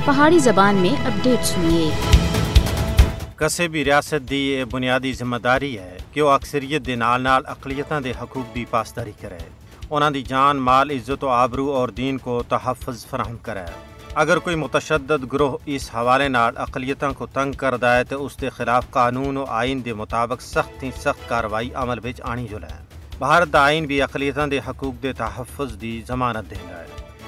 پہاڑی زبان میں اپڈیٹ سنیے۔ کسے بھی ریاست دی یہ بنیادی ذمہ داری ہے کہ وہ اکثریت دے نال نال اقلیتاں دے حقوق دی پاسداری کرے، انہاں دی جان، مال، عزت و آبرو اور دین کو تحفظ فراہم کرے۔ اگر کوئی متشدد گروہ اس حوالے نال اقلیتاں کو تنگ کردا ہے تو اس دے خلاف قانون و آئین دے مطابق سخت کارروائی عمل وچ آنی جلے۔ بھارت دا آئین بھی اقلیتاں دے حقوق دے تحفظ دی ضمانت دیندا ہے،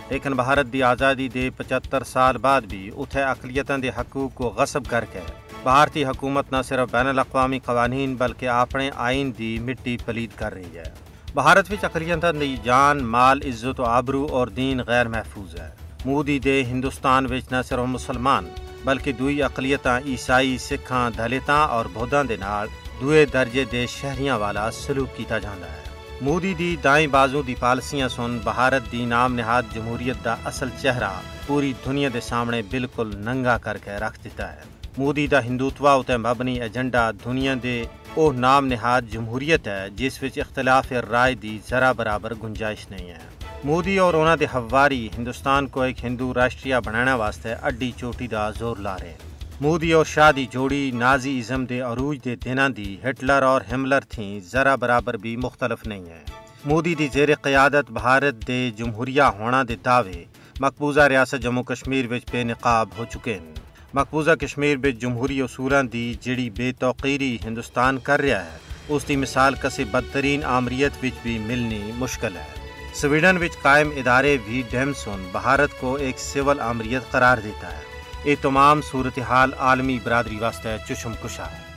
لیکن بھارت دی آزادی دے 75 سال بعد بھی اتھے اقلیتاں دے حقوق کو غصب کر کے بھارتی حکومت نہ صرف بین الاقوامی قوانین بلکہ اپنے آئین دی مٹی پلید کر رہی ہے۔ بھارت وچ اقلیتاں دی جان، مال، عزت و آبرو اور دین غیر محفوظ ہے۔ مودی دے ہندوستان وچ نہ صرف مسلمان بلکہ دوئی اقلیتاں عیسائی، سکھاں، دلتاں اور بودھاں دے نال دوئے درجے دے شہریاں والا سلوک کیتا جاندا ہے۔ مودی دی دائیں بازو دی پالیسیاں سن بھارت دی نام نہاد جمہوریت دا اصل چہرہ پوری دنیا دے سامنے بالکل ننگا کر کے رکھ دیتا ہے۔ مودی دا ہندوتوا اتے مبنی ایجنڈا دنیا دے او نام نہاد جمہوریت ہے جس وچ اختلاف رائے دی ذرا برابر گنجائش نہیں ہے۔ مودی اور انہاں دے ہواری ہندوستان کو ایک ہندو راشٹریہ بنانا واسطے اڈی چوٹی دا زور لا رہے۔ مودی اور شاہ دی جوڑی نازی ازم دے عروج دے دناں دی ہٹلر اور ہملر تھیں ذرا برابر بھی مختلف نہیں ہے۔ مودی دی زیر قیادت بھارت دے جمہوریہ ہونا دے دعوے مقبوضہ ریاست جموں کشمیر وچ بے نقاب ہو چکے ہیں۔ مقبوضہ کشمیر وچ جمہوری اصولاں دی جڑی بے توقیری ہندوستان کر رہا ہے اس دی مثال کسی بدترین آمریت وچ بھی ملنی مشکل ہے۔ سویڈن وچ قائم ادارے وی ڈیمسون بھارت کو ایک سول آمریت قرار دیتا ہے۔ یہ تمام صورتحال عالمی برادری واسطے چشم کشا ہے۔